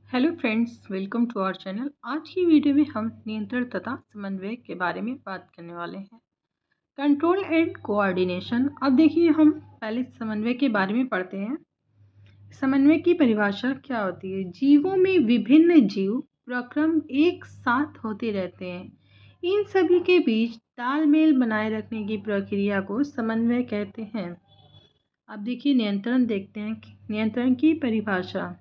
Hello friends, welcome to our channel. आज की video में हम नियंत्रण तथा समन्वय के बारे में बात करने वाले हैं। Control and coordination. अब देखिए, हम पहले समन्वय के बारे में पढ़ते हैं। समन्वय की परिभाषा क्या होती है? जीवों में विभिन्न जीव प्रक्रम एक साथ होते रहते हैं। इन सभी के बीच तालमेल बनाए रखने की प्रक्रिया को समन्वय कहते हैं। अब देखिए, नियंत्रण देखते हैं। नियंत्रण की परिभाषा: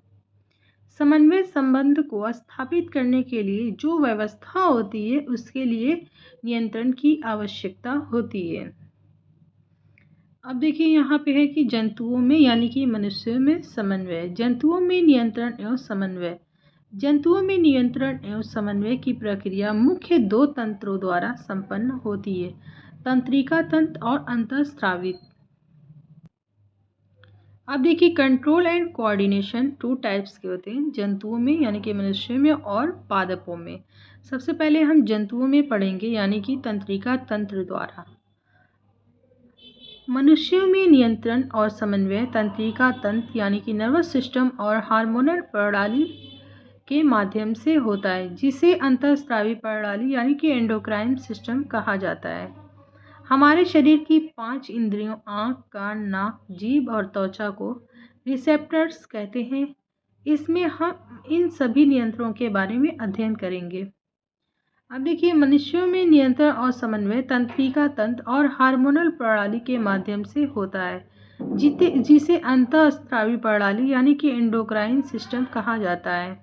समन्वय संबंध को स्थापित करने के लिए जो व्यवस्था होती है उसके लिए नियंत्रण की आवश्यकता होती है। अब देखिए, यहाँ पे है कि जंतुओं में यानी कि मनुष्यों में समन्वय। जंतुओं में नियंत्रण एवं समन्वय। जंतुओं में नियंत्रण एवं समन्वय की प्रक्रिया मुख्य दो तंत्रों द्वारा संपन्न होती है: तंत्रिका तंत्र और अंतःस्रावित। अब देखिए, control and coordination two types के होते हैं, जंतुओं में यानी कि मनुष्यों में और पादपों में। सबसे पहले हम जंतुओं में पढ़ेंगे यानी कि तंत्रिका तंत्र द्वारा। मनुष्यों में नियंत्रण और समन्वय तंत्रिका तंत्र यानी कि नर्वस सिस्टम और हार्मोनल प्रणाली के माध्यम से होता है, जिसे अंतःस्रावी प्रणाली यानी कि एंडोक्राइन सिस्टम कहा जाता है। हमारे शरीर की 5 इंद्रियों आँख, कान, नाक, जीभ और त्वचा को रिसेप्टर्स कहते हैं। इसमें हम इन सभी नियंत्रणों के बारे में अध्ययन करेंगे। अब देखिए, मनुष्यों में नियंत्रण और समन्वय तंत्रिका तंत्र और हार्मोनल प्रणाली के माध्यम से होता है, जिसे अंतःस्रावी प्रणाली यानी कि एंडोक्राइन सिस्टम कहा जाता है।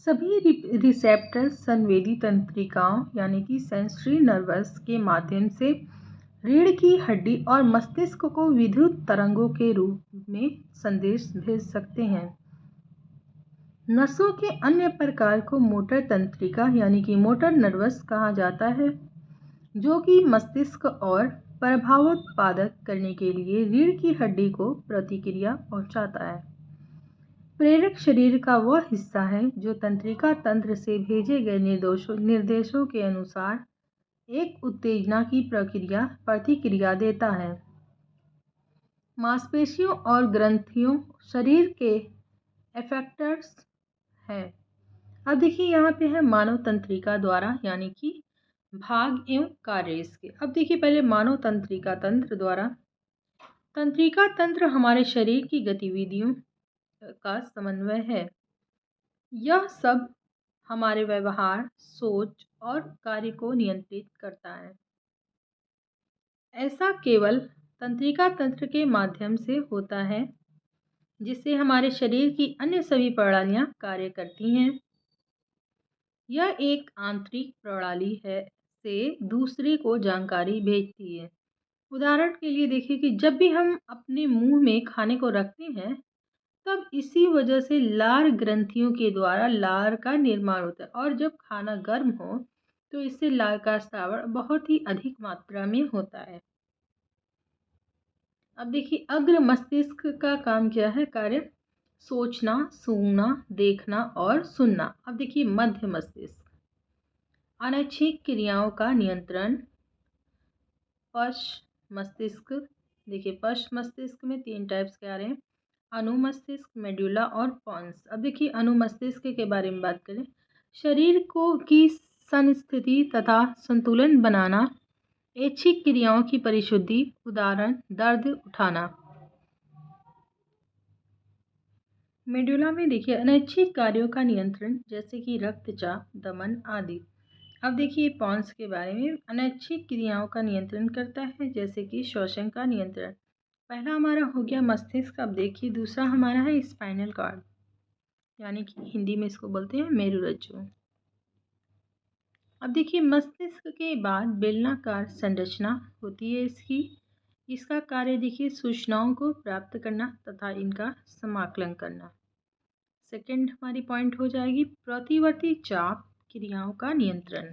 सभी रिसेप्टर्स संवेदी तंत्रिकाओं यानी कि सेंसरी नर्वस के माध्यम से रीढ़ की हड्डी और मस्तिष्क को विद्युत तरंगों के रूप में संदेश भेज सकते हैं। नसों के अन्य प्रकार को मोटर तंत्रिका यानी कि मोटर नर्वस कहा जाता है, जो कि मस्तिष्क और प्रभावोत्पादक करने के लिए रीढ़ की हड्डी को प्रतिक्रिया पहुंचाता है। प्रेरक शरीर का वह हिस्सा है जो तंत्रिका तंत्र से भेजे गए निर्देशों के अनुसार एक उत्तेजना की प्रतिक्रिया देता है। मांसपेशियों और ग्रंथियों शरीर के एफेक्टर्स है। अब देखिए, यहाँ पे है मानव तंत्रिका द्वारा यानी कि भाग एवं कार्य इसके। अब देखिए, पहले मानव तंत्रिका तंत्र द्वारा। तंत्रिका तंत्र हमारे शरीर की गतिविधियों का समन्वय है। यह सब हमारे व्यवहार, सोच और कार्य को नियंत्रित करता है। ऐसा केवल तंत्रिका तंत्र के माध्यम से होता है, जिससे हमारे शरीर की अन्य सभी प्रणालियां कार्य करती हैं। यह एक आंतरिक प्रणाली है से दूसरे को जानकारी भेजती है। उदाहरण के लिए देखिए कि जब भी हम अपने मुंह में खाने को रखते हैं, तब इसी वजह से लार ग्रंथियों के द्वारा लार का निर्माण होता है, और जब खाना गर्म हो तो इससे लार का स्राव बहुत ही अधिक मात्रा में होता है। अब देखिए, अग्र मस्तिष्क का काम क्या है? कार्य: सोचना, सूंघना, देखना और सुनना। अब देखिए, मध्य मस्तिष्क अनैच्छिक क्रियाओं का नियंत्रण। पश मस्तिष्क। देखिए, पश मस्तिष्क में 3 टाइप्स के आ रहे हैं: अनुमस्तिष्क, मेडुला और पॉन्स। अब देखिए, अनुमस्तिष्क के बारे में बात करें। शरीर की संस्थिति तथा संतुलन बनाना, ऐच्छिक क्रियाओं की परिशुद्धि, उदाहरण दर्द उठाना। मेडुला में देखिए, अनैच्छिक कार्यों का नियंत्रण, जैसे कि रक्तचाप, दमन आदि। अब देखिए, पॉन्स के बारे में। अनैच्छिक क्रियाओं का नियंत्रण करता है, जैसे कि श्वसन का नियंत्रण। पहला हमारा हो गया मस्तिष्क। अब देखिए, दूसरा हमारा है स्पाइनल कॉर्ड, यानी कि हिंदी में इसको बोलते हैं मेरुरज्जु। अब देखिए, मस्तिष्क के बाद बेलनाकार संरचना होती है इसका कार्य देखिए, सूचनाओं को प्राप्त करना तथा इनका समाकलन करना। सेकंड हमारी पॉइंट हो जाएगी प्रतिवर्ती चाप क्रियाओं का नियंत्रण।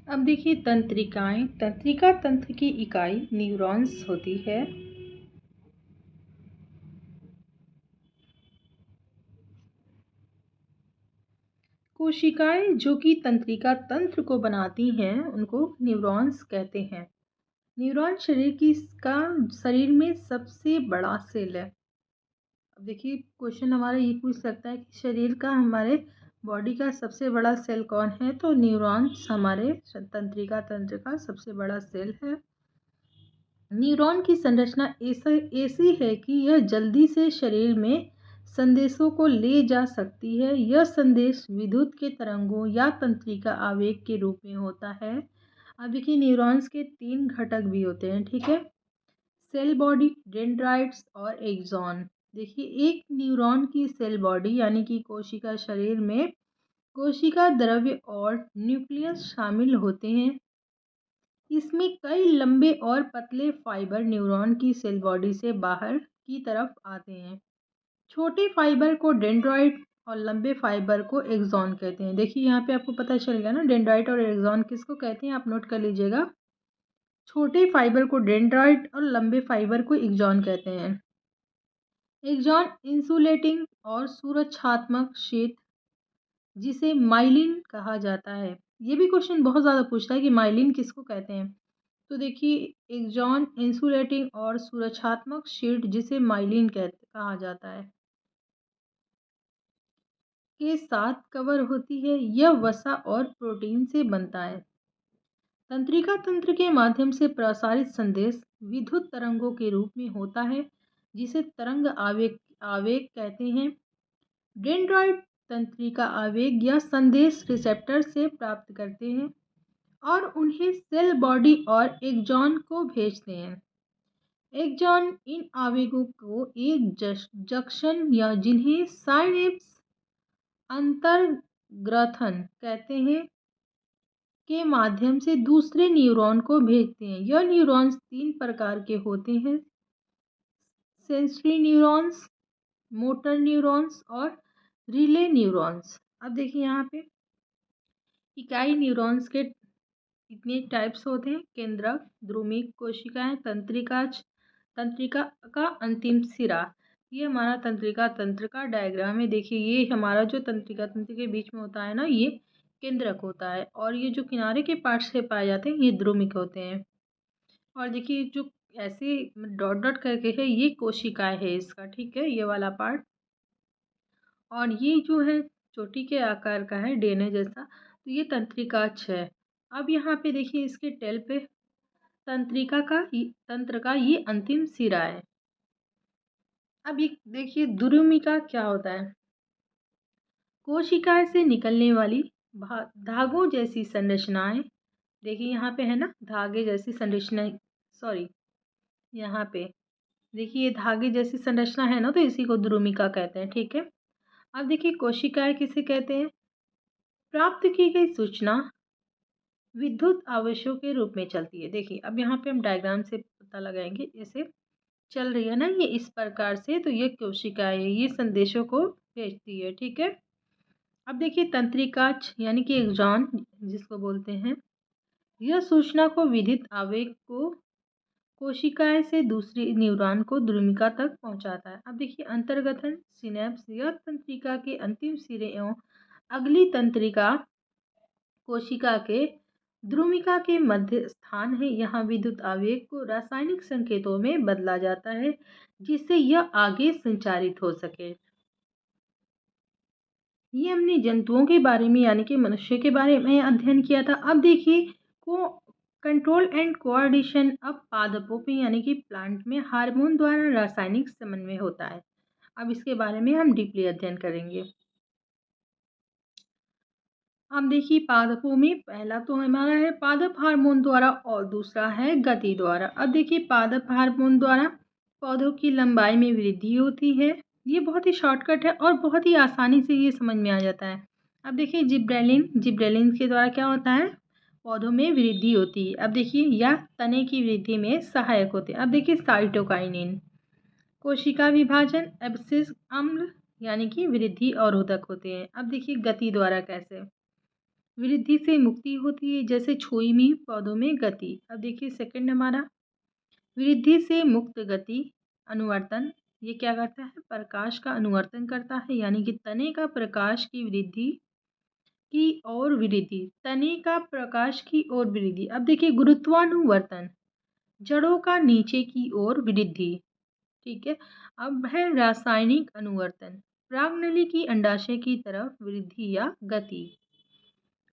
अब देखिए, तंत्रिकाएं। तंत्रिका तंत्र की इकाई न्यूरॉन्स होती है। कोशिकाएं जो कि तंत्रिका तंत्र को बनाती हैं, उनको न्यूरॉन्स कहते हैं। न्यूरॉन शरीर में सबसे बड़ा सेल है। अब देखिए क्वेश्चन हमारा ये पूछ सकता है कि शरीर का हमारे बॉडी का सबसे बड़ा सेल कौन है, तो न्यूरॉन्स हमारे तंत्रिका तंत्र का सबसे बड़ा सेल है। न्यूरॉन की संरचना ऐसी है कि यह जल्दी से शरीर में संदेशों को ले जा सकती है। यह संदेश विद्युत के तरंगों या तंत्रिका आवेग के रूप में होता है। अब देखिए न्यूरॉन्स के 3 घटक भी होते हैं, ठीक है। सेल बॉडी, डेंड्राइट्स और एक्सॉन। देखिए एक न्यूरॉन की सेल बॉडी यानी कि कोशिका शरीर में कोशिका द्रव्य और न्यूक्लियस शामिल होते हैं। इसमें कई लंबे और पतले फाइबर न्यूरॉन की सेल बॉडी से बाहर की तरफ आते हैं। छोटे फाइबर को डेंड्राइट और लंबे फाइबर को एक्सॉन कहते हैं। देखिए यहाँ पे आपको पता चल गया ना, डेंड्राइट और एक्सॉन किसको कहते हैं, आप नोट कर लीजिएगा। छोटे फाइबर को डेंड्राइट और लंबे फाइबर को एक्सॉन कहते हैं। एक्सॉन इंसुलेटिंग और सुरक्षात्मक शीट जिसे माइलिन कहा जाता है। ये भी क्वेश्चन बहुत ज़्यादा पूछता है कि माइलिन किसको कहते हैं। तो देखिए एक्सॉन इंसुलेटिंग और सुरक्षात्मक शीट जिसे माइलिन कहा जाता है के साथ कवर होती है। यह वसा और प्रोटीन से बनता है। तंत्रिका तंत्र के माध्यम से प्रसारित संदेश विद्युत तरंगों के रूप में होता है, जिसे तरंग आवेग आवेग कहते हैं। डेंड्राइट तंत्रिका आवेग या संदेश रिसेप्टर से प्राप्त करते हैं और उन्हें सेल बॉडी और एक्सॉन को भेजते हैं। एक्सॉन इन आवेगों को एक जंक्शन या जिन्हें साइनेप्स अंतर्ग्रथन कहते हैं के माध्यम से दूसरे न्यूरॉन को भेजते हैं। यह न्यूरॉन्स 3 प्रकार के होते हैं, सेंसरी न्यूरॉन्स, मोटर न्यूरॉन्स और रिले न्यूरॉन्स। अब देखिए यहाँ पे इकाई न्यूरॉन्स के इतने टाइप्स होते हैं, केंद्रक, द्रुमिक कोशिकाएं, तंत्रिका का अंतिम सिरा। ये हमारा तंत्रिका तंत्र का डायग्राम है। देखिए ये हमारा जो तंत्रिका तंत्र के बीच में होता है ना, ये केंद्रक होता है और ये जो किनारे के पार्ट से पाए जाते हैं ये द्रुमिक होते हैं। और देखिए जो ऐसे डॉट डॉट करके है ये कोशिकाएं है इसका, ठीक है, ये वाला पार्ट। और ये जो है चोटी के आकार का है, डीएनए जैसा, तो ये तंत्रिकाक्ष है। अब यहाँ पे देखिए इसके टेल पे तंत्र का ये अंतिम सिरा है। अब ये देखिए द्रुमिका क्या होता है। कोशिकाएं से निकलने वाली धागों जैसी संरचनाएं, देखिए यहाँ पे है ना धागे जैसी संरचना, सॉरी यहाँ पे देखिए ये धागे जैसी संरचना है ना, तो इसी को द्रुमिका कहते हैं, ठीक है। अब देखिए कोशिकाएं किसे कहते हैं, प्राप्त की गई सूचना विद्युत आवेशों के रूप में चलती है। देखिए अब यहाँ पे हम डायग्राम से पता लगाएंगे, जैसे चल रही है ना ये इस प्रकार से, तो ये कोशिकाएं ये संदेशों को भेजती है, ठीक है। अब देखिए तंत्रिकाक्ष यानी कि एक्सॉन जिसको बोलते हैं, यह सूचना को विद्युत आवेग को कोशिकाएं से दूसरी न्यूरॉन को द्रुमिका तक पहुंचाता है। अब देखिए अंतर्गथन सिनेप्स, यह तंत्रिका के अंतिम सिरे एवं अगली तंत्रिका कोशिका के द्रुमिका के मध्य स्थान है। यहाँ विद्युत आवेग को रासायनिक संकेतों में बदला जाता है जिससे यह आगे संचारित हो सके। ये हमने जंतुओं के बारे में यानी कि मनुष्य के बारे में अध्ययन किया था। अब देखिए को कंट्रोल एंड कोऑर्डिनेशन अब पादपों में यानी कि प्लांट में हार्मोन द्वारा रासायनिक समन्वय होता है। अब इसके बारे में हम डीपली अध्ययन करेंगे। अब देखिए पादपों में पहला तो हमारा है पादप हार्मोन द्वारा और दूसरा है गति द्वारा। अब देखिए पादप हार्मोन द्वारा पौधों की लंबाई में वृद्धि होती है। ये बहुत ही शॉर्टकट है और बहुत ही आसानी से ये समझ में आ जाता है। अब देखिए जिब्रेलिन के द्वारा क्या होता है, पौधों में वृद्धि होती है। अब देखिए या तने की वृद्धि में सहायक होते हैं। अब देखिए साइटोकाइनिन कोशिका विभाजन, एब्सिस अम्ल यानी कि वृद्धि अवरोधक होते हैं। अब देखिए गति द्वारा कैसे वृद्धि से मुक्ति होती है, जैसे छुई में पौधों में गति। अब देखिए सेकंड हमारा वृद्धि से मुक्त गति अनुवर्तन, ये क्या करता है, प्रकाश का अनुवर्तन करता है यानी कि तने का प्रकाश की वृद्धि की और वृद्धि, तने का प्रकाश की ओर वृद्धि। अब देखिए गुरुत्वानुवर्तन जड़ों का नीचे की ओर वृद्धि, ठीक है। अब है रासायनिक अनुवर्तन, प्रागनली की अंडाशय की तरफ वृद्धि या गति।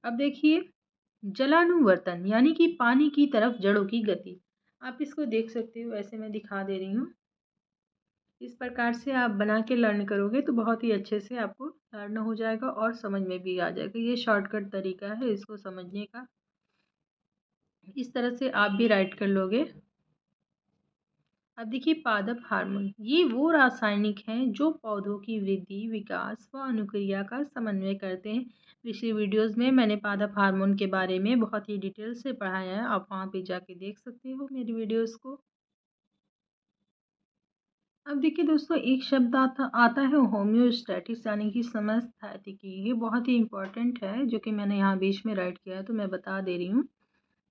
अब देखिए जलानुवर्तन यानी कि पानी की तरफ जड़ों की गति। आप इसको देख सकते हो, ऐसे मैं दिखा दे रही हूँ। इस प्रकार से आप बना के लर्न करोगे तो बहुत ही अच्छे से आपको लर्न हो जाएगा और समझ में भी आ जाएगा। ये शॉर्टकट तरीका है इसको समझने का। इस तरह से आप भी राइट कर लोगे। अब देखिए पादप हार्मोन, ये वो रासायनिक हैं जो पौधों की वृद्धि, विकास व अनुक्रिया का समन्वय करते हैं। पिछली वीडियोस में मैंने पादप हार्मोन के बारे में बहुत ही डिटेल से पढ़ाया है, आप वहाँ पे जाके देख सकते हो मेरी वीडियोस को। अब देखिए दोस्तों, एक शब्द आता है होम्योस्टैटिस यानी कि समस्थैतिकी। ये बहुत ही इंपॉर्टेंट है, जो कि मैंने यहाँ बीच में राइट किया है, तो मैं बता दे रही हूँ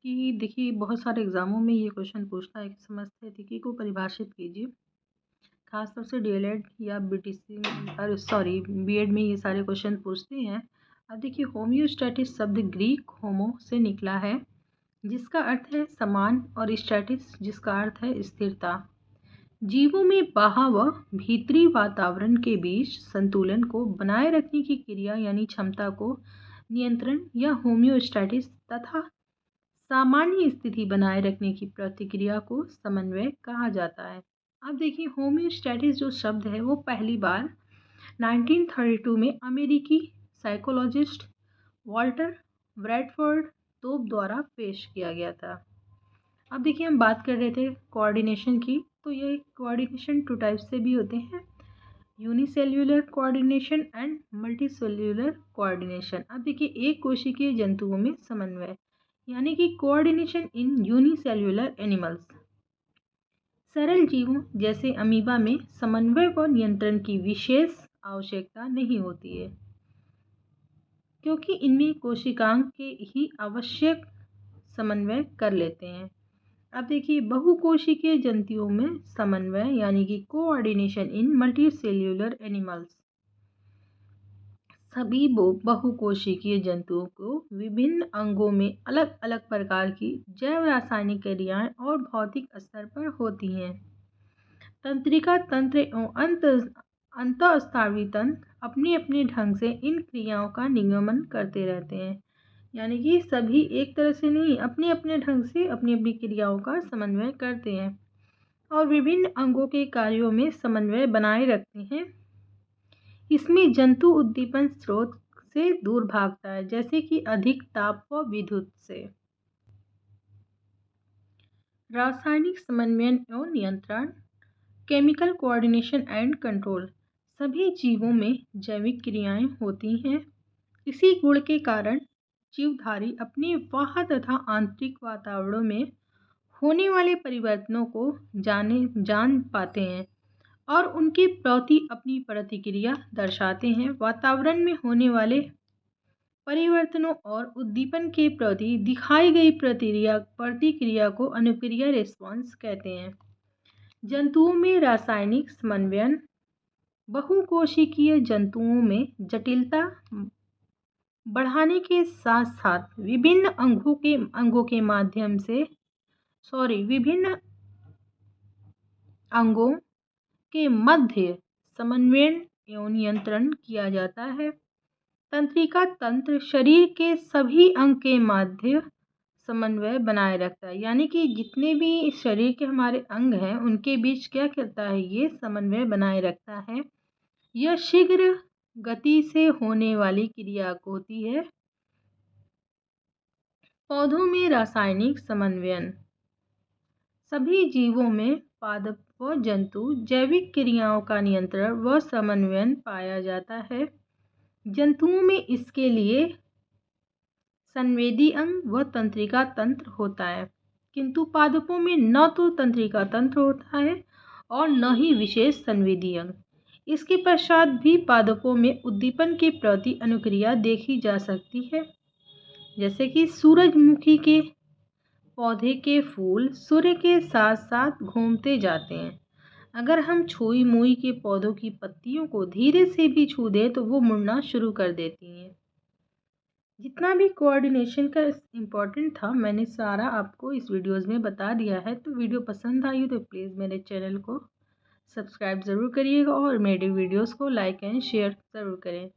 कि देखिए बहुत सारे एग्जामों में ये क्वेश्चन पूछता है कि समस्थैतिकी को परिभाषित कीजिए। खासतौर से डीएलएड या बीटीसी अरे सॉरी बीएड में ये सारे क्वेश्चन पूछते हैं। अब देखिए होम्योस्टैटिस शब्द ग्रीक होमो से निकला है, जिसका अर्थ है समान, और स्टैटिस जिसका अर्थ है स्थिरता। जीवों में बाह्य व भीतरी वातावरण के बीच संतुलन को बनाए रखने की क्रिया यानी क्षमता को नियंत्रण या होम्योस्टैटिस तथा सामान्य स्थिति बनाए रखने की प्रतिक्रिया को समन्वय कहा जाता है। अब देखिए होम्योस्टैटिस जो शब्द है वो पहली बार 1932 में अमेरिकी साइकोलॉजिस्ट वॉल्टर ब्रैडफोर्ड तोप द्वारा पेश किया गया था। अब देखिए हम बात कर रहे थे कोऑर्डिनेशन की, तो ये कोऑर्डिनेशन टू टाइप्स से भी होते हैं, unicellular coordination and multicellular coordination. अब देखिए एक कोशिकीय जंतुओं में समन्वय यानी कि कोऑर्डिनेशन इन यूनिसेल्युलर एनिमल्स। सरल जीवों जैसे अमीबा में समन्वय व नियंत्रण की विशेष आवश्यकता नहीं होती है, क्योंकि इनमें कोशिकांग के ही आवश्यक समन्वय कर लेते हैं। अब देखिए बहुकोशिकीय जंतुओं में समन्वय यानी कि कोऑर्डिनेशन इन मल्टीसेल्युलर एनिमल्स। सभी बहुकोशिकीय जंतुओं को विभिन्न अंगों में अलग अलग प्रकार की जैव रासायनिक क्रियाएं और भौतिक स्तर पर होती हैं। तंत्रिका तंत्र एवं अंतःस्रावी तंत्र अपने अपने ढंग से इन क्रियाओं का निगमन करते रहते हैं, यानी कि सभी एक तरह से नहीं, अपने अपने ढंग से अपनी अपनी क्रियाओं का समन्वय करते हैं और विभिन्न अंगों के कार्यों में समन्वय बनाए रखते हैं। इसमें जंतु उद्दीपन स्रोत से दूर भागता है, जैसे कि अधिक ताप व विद्युत से। रासायनिक समन्वय एवं नियंत्रण, केमिकल कोऑर्डिनेशन एंड कंट्रोल। सभी जीवों में जैविक क्रियाएं होती हैं। इसी गुण के कारण जीवधारी अपने बाह्य तथा आंतरिक वातावरणों में होने वाले परिवर्तनों को जान पाते हैं और उनके प्रति अपनी प्रतिक्रिया दर्शाते हैं। वातावरण में होने वाले परिवर्तनों और उद्दीपन के प्रति दिखाई गई प्रतिक्रिया को अनुक्रिया रिस्पॉन्स कहते हैं। जंतुओं में रासायनिक समन्वयन। बहुकोशिकीय जंतुओं में जटिलता बढ़ाने के साथ साथ विभिन्न अंगों के मध्य समन्वय एवं नियंत्रण किया जाता है। तंत्रिका तंत्र शरीर के सभी अंग के मध्य समन्वय बनाए रखता है, यानी कि जितने भी शरीर के हमारे अंग हैं उनके बीच क्या करता है, ये समन्वय बनाए रखता है। यह शीघ्र गति से होने वाली क्रिया होती है। पौधों में रासायनिक समन्वयन। सभी जीवों में पादप व जंतु जैविक क्रियाओं का नियंत्रण व समन्वयन पाया जाता है। जंतुओं में इसके लिए संवेदी अंग व तंत्रिका तंत्र होता है, किंतु पादपों में न तो तंत्रिका तंत्र होता है और न ही विशेष संवेदी अंग। इसके पश्चात भी पादपों में उद्दीपन के प्रति अनुक्रिया देखी जा सकती है, जैसे कि सूरजमुखी के पौधे के फूल सूर्य के साथ साथ घूमते जाते हैं। अगर हम छुई मुई के पौधों की पत्तियों को धीरे से भी छू दें तो वो मुड़ना शुरू कर देती हैं। जितना भी कोऑर्डिनेशन का इम्पोर्टेंट था मैंने सारा आपको इस वीडियोज़ में बता दिया है। तो वीडियो पसंद आई तो प्लीज़ मेरे चैनल को सब्सक्राइब ज़रूर करिएगा और मेरी वीडियोस को लाइक एंड शेयर ज़रूर करें।